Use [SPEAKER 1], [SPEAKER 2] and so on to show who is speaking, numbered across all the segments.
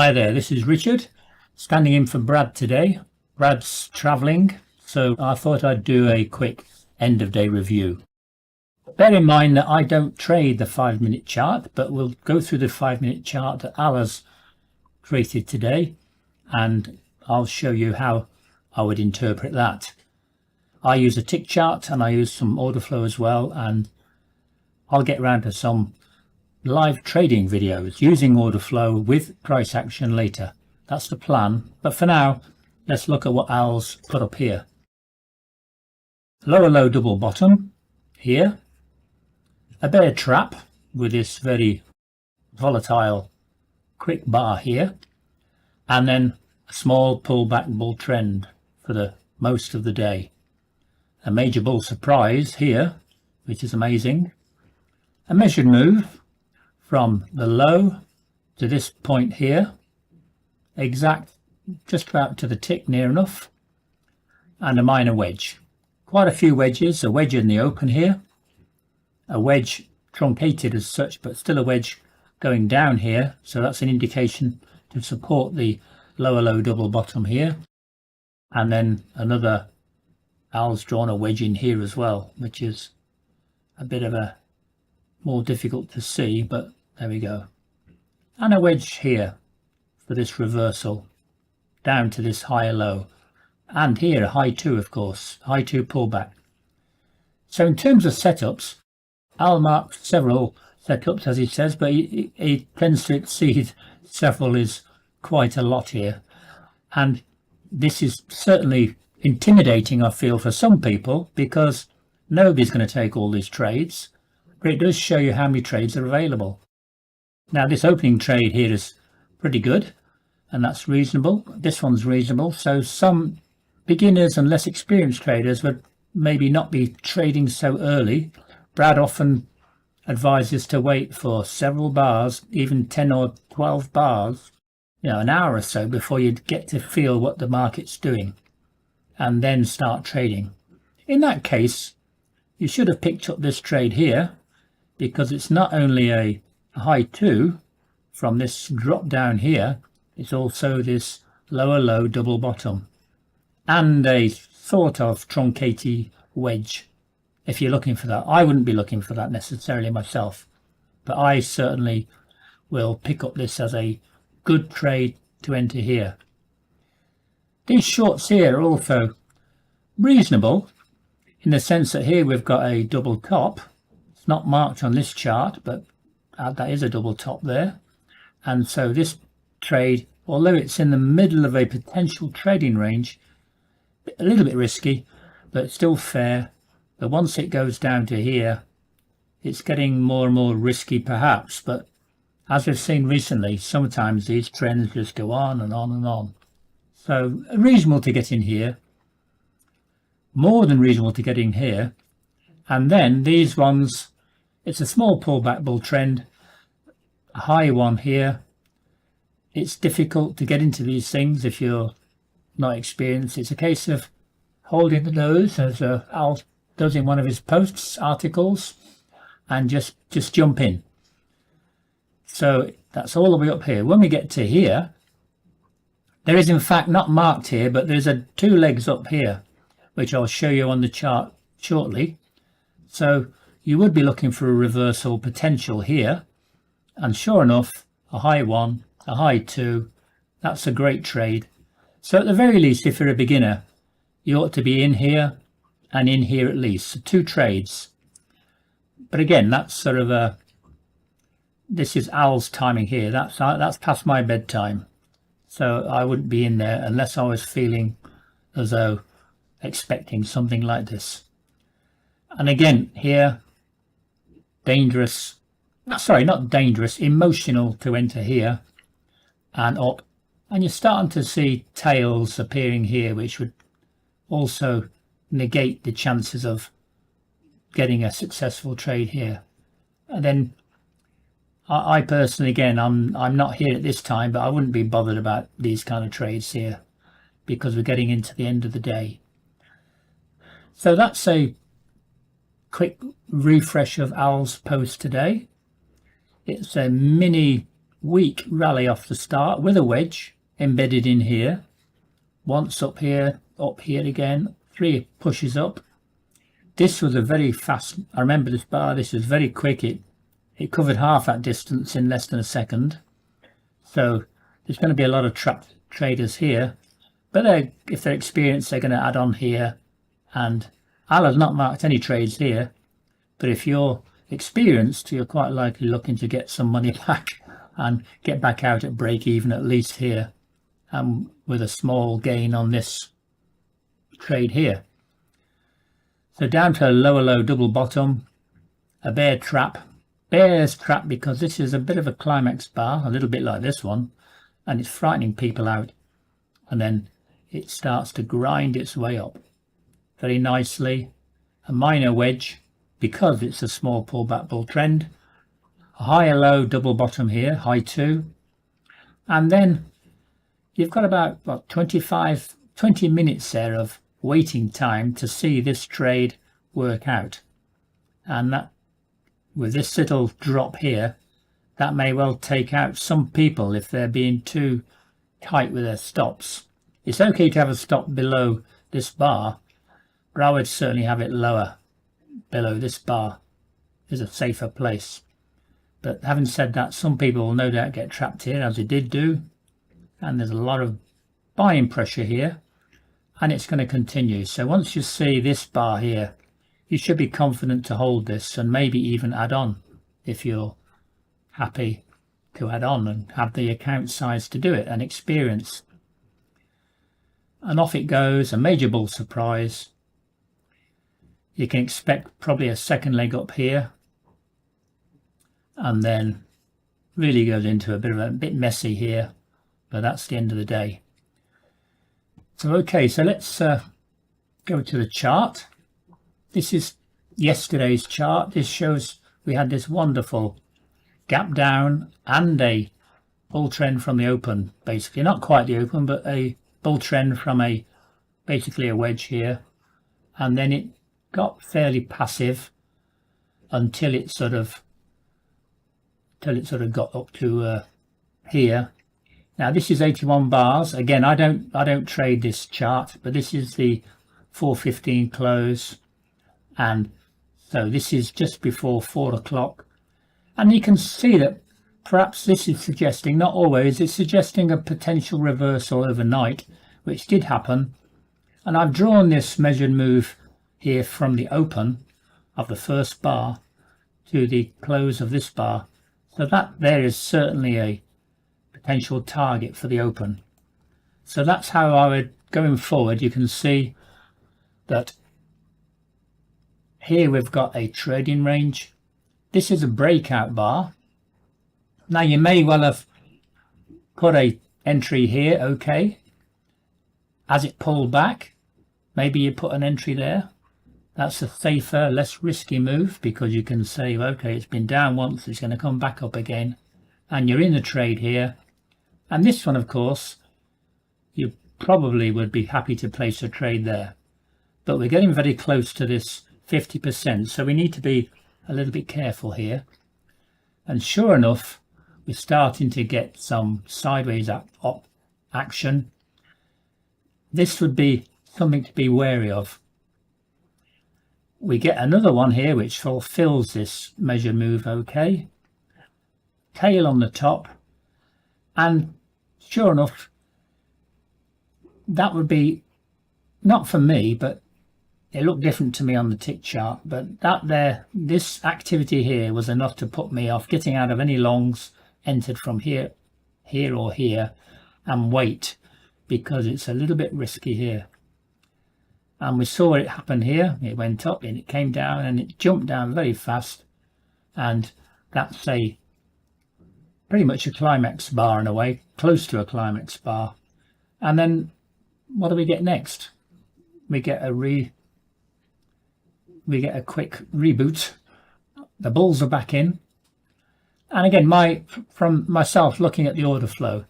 [SPEAKER 1] Hi there, this is Richard, standing in for Brad today. Brad's travelling, so I thought I'd do a quick end of day review. Bear in mind that I don't trade the 5-minute chart, but we'll go through the 5-minute chart that Al has created today, and I'll show you how I would interpret that. I use a tick chart and I use some order flow as well, and I'll get around to some live trading videos using order flow with price action later. That's the plan, but for now let's look at what Al's put up here. Lower low double bottom here, a bear trap with this very volatile quick bar here, and then a small pullback bull trend for the most of the day. A major bull surprise here, which is amazing. A measured move from the low to this point here, exact, just about to the tick, near enough, and a minor wedge. Quite a few wedges, a wedge in the open here, a wedge truncated as such, but still a wedge going down here, so that's an indication to support the lower low double bottom here. And then another, Al's drawn a wedge in here as well, which is a bit of a more difficult to see, but there we go. And a wedge here for this reversal down to this higher low, and here a high 2, of course, high 2 pullback. So in terms of setups, Al marked several setups as he says, but he tends to exceed several is quite a lot here, and this is certainly intimidating, I feel, for some people, because nobody's going to take all these trades, but it does show you how many trades are available. Now this opening trade here is pretty good, and that's reasonable. This one's reasonable, so some beginners and less experienced traders would maybe not be trading so early. Brad often advises to wait for several bars, even 10 or 12 bars, an hour or so before you get to feel what the market's doing, and then start trading. In that case, you should have picked up this trade here, because it's not only a high 2 from this drop down here, it's also this lower low double bottom and a sort of truncated wedge. If you're looking for that, I wouldn't be looking for that necessarily myself, but I certainly will pick up this as a good trade to enter here. These shorts here are also reasonable, in the sense that here we've got a double top. It's not marked on this chart, but that is a double top there, and so this trade, although it's in the middle of a potential trading range, a little bit risky, but still fair. But once it goes down to here, it's getting more and more risky perhaps, but as we've seen recently, sometimes these trends just go on and on and on. So reasonable to get in here, more than reasonable to get in here. And then these ones, it's a small pullback bull trend, a high one here. It's difficult to get into these things if you're not experienced. It's a case of holding the nose, as Al does in one of his posts, articles, and just jump in. So that's all the way up here. When we get to here, there is in fact not marked here, but there's 2 legs up here, which I'll show you on the chart shortly. So you would be looking for a reversal potential here, and sure enough, a high 1, a high 2. That's a great trade. So at the very least, if you're a beginner, you ought to be in here and in here at least. So 2 trades. But again, that's sort of this is Al's timing here. That's past my bedtime, so I wouldn't be in there unless I was feeling as though expecting something like this. And again here, dangerous, sorry, not dangerous, emotional to enter here and up, and you're starting to see tails appearing here, which would also negate the chances of getting a successful trade here. And then I personally, again, I'm not here at this time, but I wouldn't be bothered about these kind of trades here, because we're getting into the end of the day. So that's a quick refresh of Al's post today. It's a mini weak rally off the start with a wedge embedded in here. Once up here again, 3 pushes up. This was a very fast, I remember this bar, this was very quick. It covered half that distance in less than a second. So there's going to be a lot of trapped traders here, but if they're experienced, they're going to add on here. And I'll have not marked any trades here, but if you're experienced, you're quite likely looking to get some money back and get back out at break even, at least here, with a small gain on this trade here. So down to a lower low double bottom, a bear trap. Bear's trap because this is a bit of a climax bar, a little bit like this one, and it's frightening people out. And then it starts to grind its way up very nicely. A minor wedge because it's a small pullback bull trend. A higher low double bottom here, high 2. And then you've got about 20 minutes there of waiting time to see this trade work out. And that, with this little drop here, that may well take out some people if they're being too tight with their stops. It's okay to have a stop below this bar, but I would certainly have it lower. Below this bar is a safer place. But having said that, some people will no doubt get trapped here, as they did do, and there's a lot of buying pressure here, and it's going to continue. So once you see this bar here, you should be confident to hold this and maybe even add on if you're happy to add on and have the account size to do it and experience. And off it goes, a major bull surprise. You can expect probably a second leg up here, and then really goes into a bit messy here, but that's the end of the day. So okay, so let's go to the chart. This is yesterday's chart. This shows we had this wonderful gap down and a bull trend from the open, basically not quite the open, but a bull trend from basically a wedge here, and then it got fairly passive until it sort of got up to here. Now this is 81 bars. Again, I don't trade this chart, but this is the 4:15 close, and so this is just before 4 o'clock, and you can see that perhaps this is suggesting, not always, it's suggesting a potential reversal overnight, which did happen. And I've drawn this measured move here from the open of the first bar to the close of this bar, so that there is certainly a potential target for the open. So that's how I would, going forward, you can see that here we've got a trading range. This is a breakout bar. Now you may well have put a entry here, okay, as it pulled back, maybe you put an entry there. That's a safer, less risky move, because you can say, okay, it's been down once, it's going to come back up again, and you're in the trade here. And this one, of course, you probably would be happy to place a trade there, but we're getting very close to this 50%, so we need to be a little bit careful here. And sure enough, we're starting to get some sideways up action. This would be something to be wary of. We get another one here which fulfills this measure move, okay. Tail on the top, and sure enough, that would be, not for me, but it looked different to me on the tick chart, but this activity here was enough to put me off getting out of any longs entered from here or here, and wait, because it's a little bit risky here. And we saw it happen here. It went up and it came down and it jumped down very fast, and that's pretty much a climax bar in a way, close to a climax bar. And then what do we get next? We get a quick reboot. The bulls are back in, and again, from myself looking at the order flow,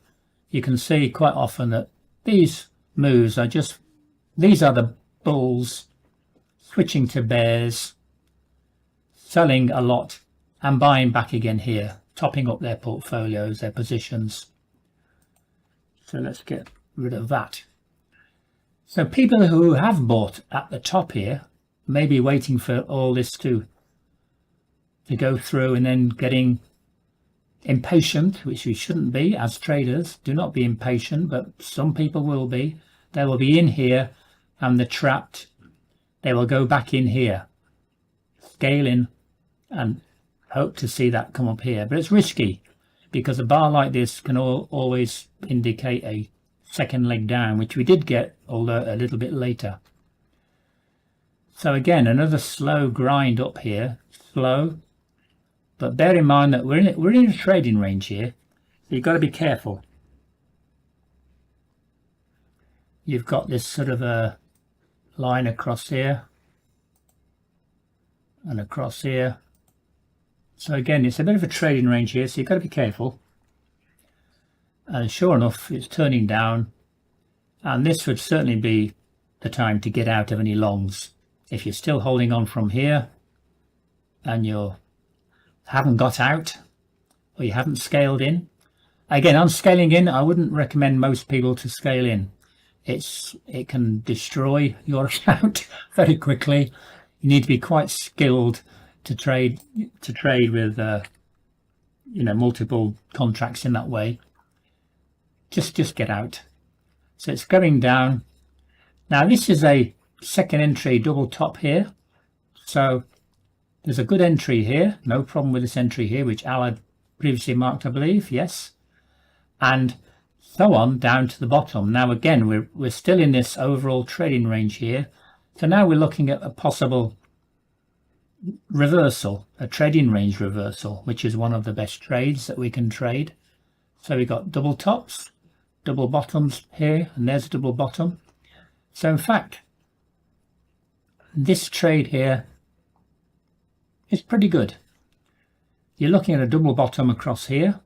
[SPEAKER 1] you can see quite often that these moves are these are the bulls switching to bears, selling a lot and buying back again here, topping up their portfolios, their positions. So let's get rid of that. So people who have bought at the top here may be waiting for all this to go through and then getting impatient, which we shouldn't be as traders. Do not be impatient, but some people will be. They will be in here and they're trapped. They will go back in here, scale in, and hope to see that come up here. But it's risky because a bar like this can always indicate a second leg down, which we did get, although a little bit later. So again, another slow grind up here, slow. But bear in mind that we're in a trading range here, so you've got to be careful. You've got this sort of a line across here and across here. So again, it's a bit of a trading range here, so you've got to be careful. And sure enough, it's turning down, and this would certainly be the time to get out of any longs. If you're still holding on from here and you haven't got out, or you haven't scaled in. Again, on scaling in, I wouldn't recommend most people to scale in. It can destroy your account very quickly. You need to be quite skilled to trade with multiple contracts in that way. Just get out. So it's going down. Now this is a second entry double top here. So there's a good entry here, no problem with this entry here, which Al had previously marked, I believe, yes. And so on down to the bottom. Now again, we're still in this overall trading range here. So now we're looking at a possible reversal, a trading range reversal, which is one of the best trades that we can trade. So we've got double tops, double bottoms here, and there's a double bottom. So in fact, this trade here is pretty good. You're looking at a double bottom across here,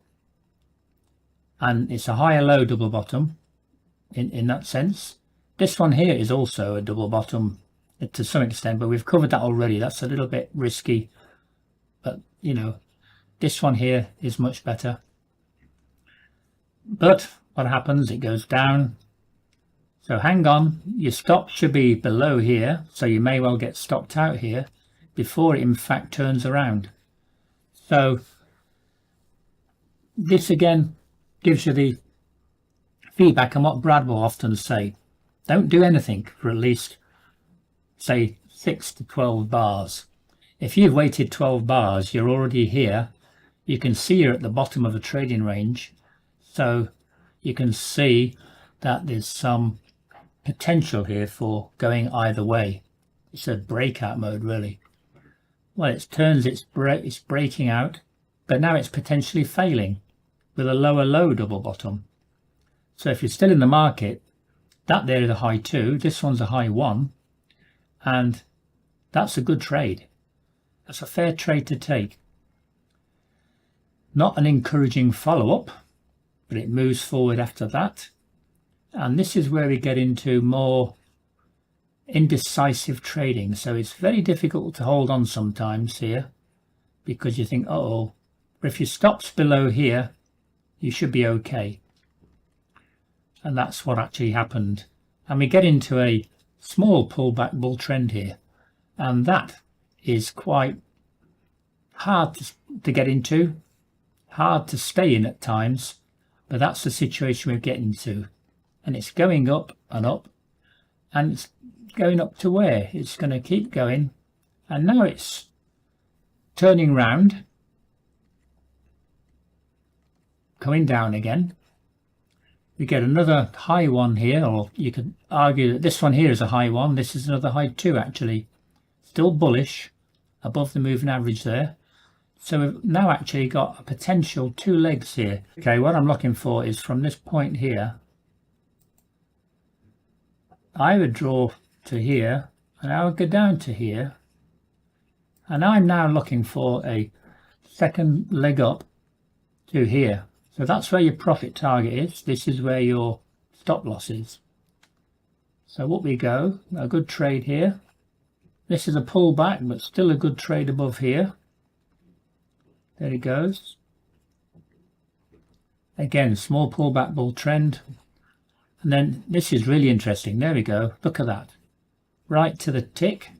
[SPEAKER 1] and it's a higher low double bottom in that sense. This one here is also a double bottom to some extent, but we've covered that already. That's a little bit risky, but this one here is much better. But what happens? It goes down. So hang on, your stop should be below here, so you may well get stopped out here before it in fact turns around. So this again gives you the feedback on what Brad will often say. Don't do anything for at least say 6 to 12 bars. If you've waited 12 bars, you're already here. You can see you're at the bottom of the trading range, so you can see that there's some potential here for going either way. It's a breakout mode really. Well, it's breaking out, but now it's potentially failing with a lower low double bottom. So if you're still in the market, that there is a high 2, this one's a high 1, and that's a good trade. That's a fair trade to take. Not an encouraging follow-up, but it moves forward after that. And this is where we get into more indecisive trading. So it's very difficult to hold on sometimes here, because you think, uh-oh, but if your stop's below here, you should be okay. And that's what actually happened. And we get into a small pullback bull trend here, and that is quite hard to get into, hard to stay in at times, but that's the situation we're getting to. And it's going up and up, and it's going up to where? It's going to keep going, and now it's turning round, coming down again. We get another high one here, or you could argue that this one here is a high one. This is another high 2 actually. Still bullish above the moving average there. So we've now actually got a potential 2 legs here. Okay, what I'm looking for is from this point here, I would draw to here, and I would go down to here, and I'm now looking for a second leg up to here. So that's where your profit target is. This is where your stop loss is. So up we go, a good trade here. This is a pullback, but still a good trade above here. There it goes. Again, small pullback bull trend. And then this is really interesting. There we go. Look at that. Right to the tick.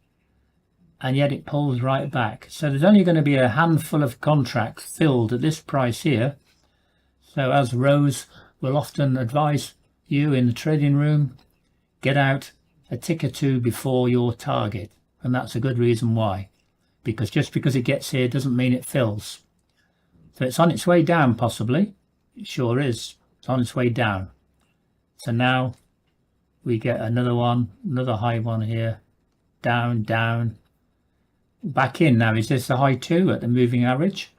[SPEAKER 1] And yet it pulls right back. So there's only going to be a handful of contracts filled at this price here. So as Rose will often advise you in the trading room, get out a tick or two before your target. And that's a good reason why. Because just because it gets here doesn't mean it fills. So it's on its way down possibly. It sure is. It's on its way down. So now we get another one, another high one here. Down, down. Back in now. Is this the high 2 at the moving average?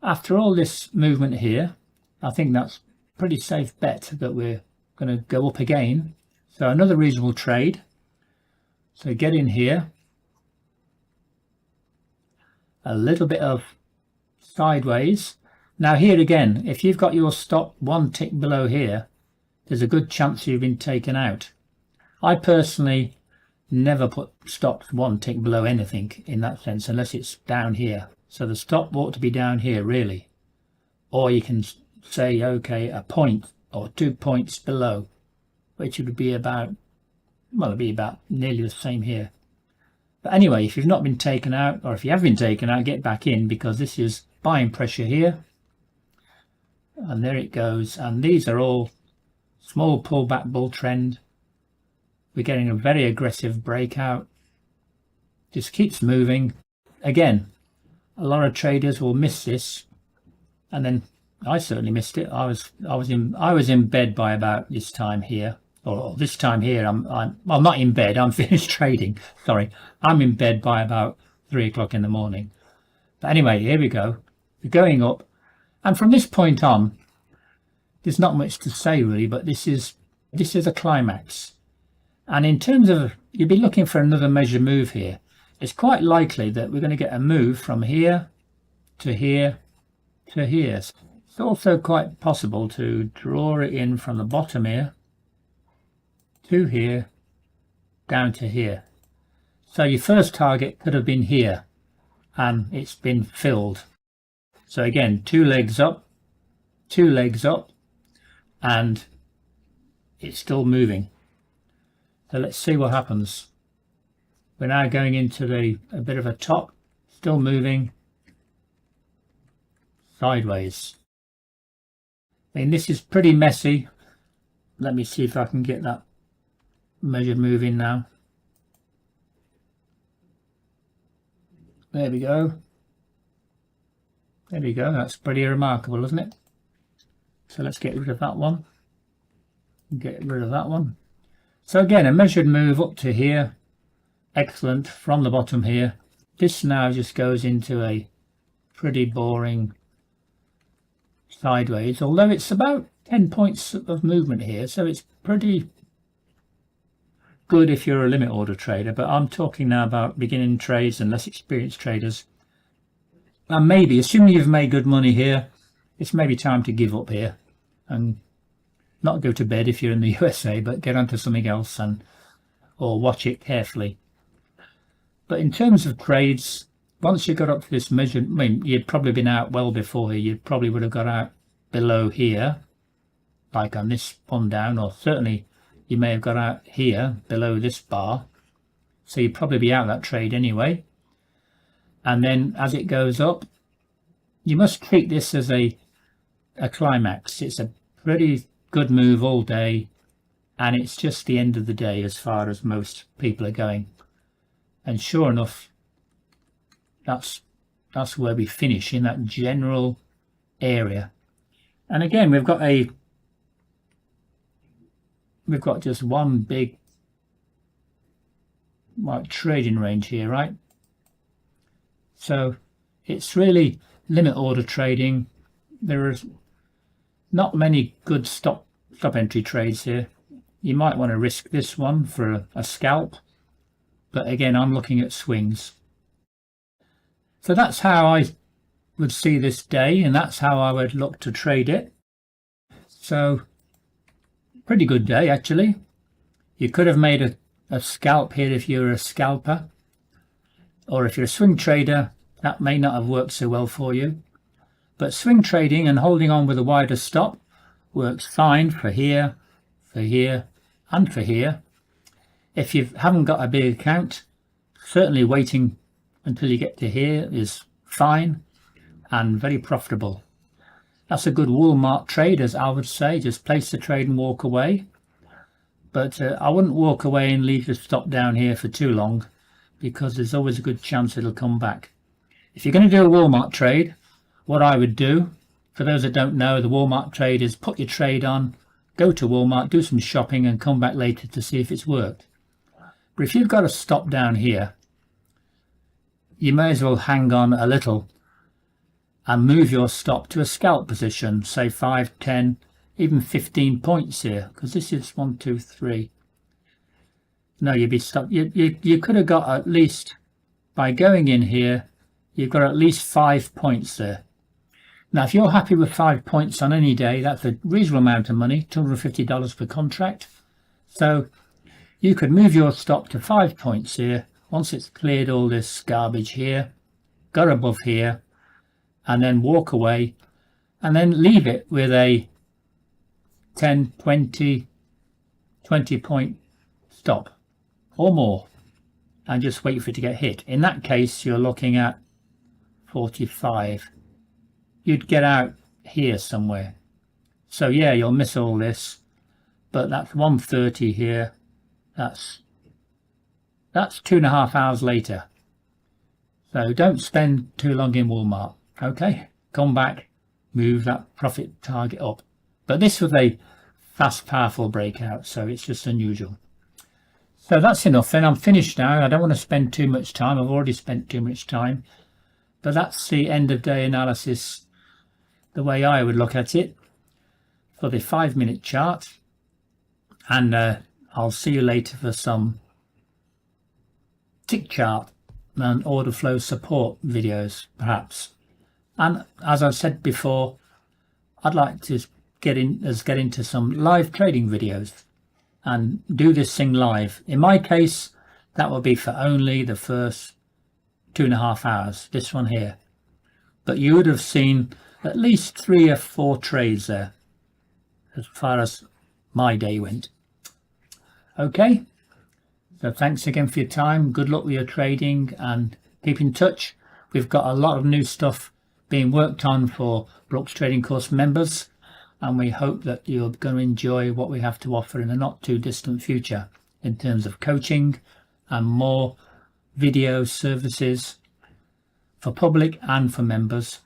[SPEAKER 1] After all this movement here, I think that's a pretty safe bet that we're going to go up again. So another reasonable trade. So get in here. A little bit of sideways. Now here again, if you've got your stop one tick below here, there's a good chance you've been taken out. I personally never put stops one tick below anything in that sense unless it's down here. So the stop ought to be down here really. Or you can say, okay, a point or 2 points below, which would be about, well, it'd be about nearly the same here. But anyway, if you've not been taken out, or if you have been taken out, get back in, because this is buying pressure here. And there it goes. And these are all small pullback bull trend. We're getting a very aggressive breakout. Just keeps moving. Again, a lot of traders will miss this. And then I certainly missed it. I was in bed by about this time here. Or this time here, I'm not in bed, I'm finished trading. Sorry, I'm in bed by about 3 o'clock in the morning. But anyway, here we go. We're going up. And from this point on, there's not much to say really, but this is a climax. And in terms of, you'd be looking for another measure move here. It's quite likely that we're going to get a move from here to here to here. It's also quite possible to draw it in from the bottom here to here, down to here. So your first target could have been here, and it's been filled. So again, 2 legs up, and it's still moving. So let's see what happens. We're now going into a bit of a top, still moving sideways. I mean, this is pretty messy. Let me see if I can get that measure moving now. There we go. There we go. That's pretty remarkable, isn't it? So let's get rid of that one. Get rid of that one. So again, a measured move up to here. Excellent. From the bottom here. This now just goes into a pretty boring sideways, although it's about 10 points of movement here, so it's pretty good if you're a limit order trader. But I'm talking now about beginning trades and less experienced traders. And maybe, assuming you've made good money here, it's maybe time to give up here and not go to bed if you're in the USA, but get onto something else or watch it carefully. But in terms of trades, once you got up to this measure, I mean, you'd probably been out well before here. You probably would have got out below here, like on this one down, or certainly you may have got out here below this bar. So you'd probably be out that trade anyway. And then as it goes up, you must treat this as a climax. It's a pretty good move all day, and it's just the end of the day as far as most people are going. And sure enough, that's where we finish, in that general area. And again, we've got just one big trading range here, right? So it's really limit order trading. There are not many good stop entry trades here. You might want to risk this one for a scalp, but again, I'm looking at swings. So that's how I would see this day, and that's how I would look to trade it. So pretty good day actually. You could have made a scalp here if you're a scalper, or if you're a swing trader, that may not have worked so well for you. But swing trading and holding on with a wider stop works fine for here, and for here. If you haven't got a big account, certainly waiting until you get to here is fine and very profitable. That's a good Walmart trade, as I would say. Just place the trade and walk away. But I wouldn't walk away and leave your stop down here for too long, because there's always a good chance it'll come back. If you're going to do a Walmart trade, what I would do, for those that don't know, the Walmart trade is put your trade on, go to Walmart, do some shopping and come back later to see if it's worked. But if you've got a stop down here, you may as well hang on a little and move your stop to a scalp position, say 5, 10, even 15 points here, because this is 1, 2, 3. No, you'd be stopped. You could have got at least, by going in here, you've got at least 5 points there. Now, if you're happy with 5 points on any day, that's a reasonable amount of money, $250 per contract. So you could move your stop to 5 points here. Once it's cleared all this garbage here, got above here, and then walk away, and then leave it with a 10, 20 point stop or more, and just wait for it to get hit. In that case, you're looking at 45. You'd get out here somewhere. So yeah, you'll miss all this, but that's 130 here. That's 2.5 hours later. So don't spend too long in Walmart. Okay, come back, move that profit target up. But this was a fast, powerful breakout, so it's just unusual. So that's enough then. I'm finished now. I don't want to spend too much time. I've already spent too much time. But that's the end of day analysis, the way I would look at it for the 5-minute chart. And I'll see you later for some tick chart and order flow support videos, perhaps. And as I've said before, I'd like to get into some live trading videos and do this thing live. In my case, that will be for only the first 2.5 hours, this one here. But you would have seen at least 3 or 4 trades there, as far as my day went. Okay, so thanks again for your time. Good luck with your trading and keep in touch. We've got a lot of new stuff being worked on for Brooks Trading Course members, and we hope that you're going to enjoy what we have to offer in the not too distant future in terms of coaching and more video services for public and for members.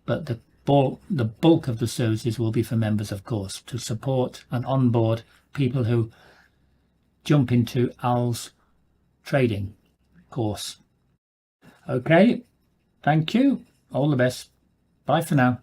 [SPEAKER 1] But the bulk of the services will be for members, of course, to support and onboard people who jump into Al's trading course. Okay, thank you. All the best. Bye for now.